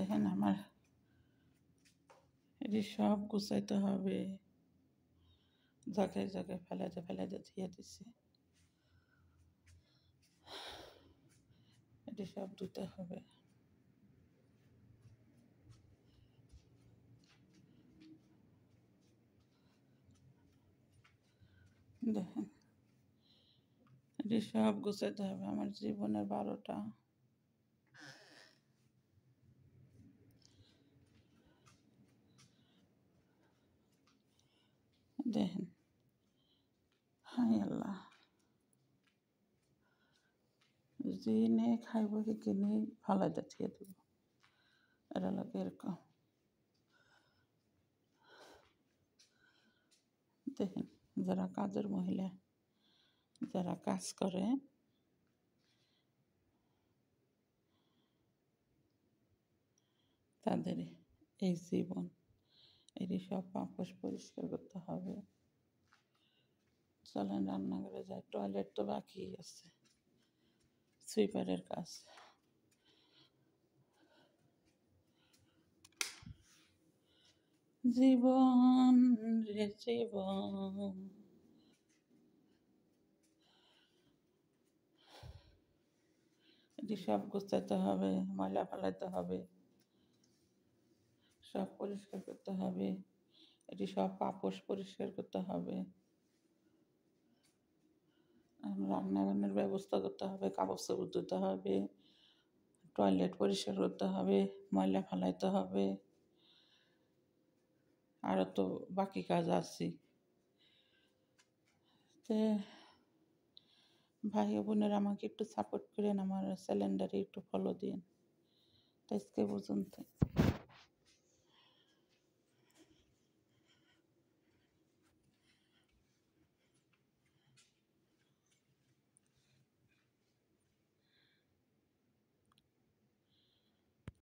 দেখেন আমার এটি সব গুছাইতে হবে, জায়গায় জায়গায় ফেলাইতে ধুয়ে দিছি। এটি সব ধুতে হবে। দেখেন এটি সব গুছাইতে হবে। আমার জীবনের 12টা। দেখেন, হাই আল্লাহ, যিনি খাইব সেইখিনি ফালাইতে থিয়ে দিব। এটা লাগে এরকম। দেখেন, যারা কাজের মহিলা, যারা কাজ করে, তাদের এই জীবন। এটি সব পাপোশ পরিষ্কার করতে হবে। চলেন রান্নাঘরে যাই। টয়লেট তো বাকি আছে, সুইপারের কাজ। জীবন রে জীবন, এটি সব গুছাইতে হবে, ময়লা ফেলাইতে হবে, সব পরিষ্কার করতে হবে। এটি সব পাপোশ পরিষ্কার করতে হবে। রান্নাবান্নার ব্যবস্থা করতে হবে, কাপড় চোপড় ধুতে হবে, টয়লেট পরিষ্কার করতে হবে, ময়লা ফেলাইতে হবে। আরও তো বাকি কাজ আছে। তে ভাই ও বোনেরা আমাকে একটু সাপোর্ট করেন, আমার চ্যানেলটারে একটু ফলো দিন। তো আজকে পর্যন্ত।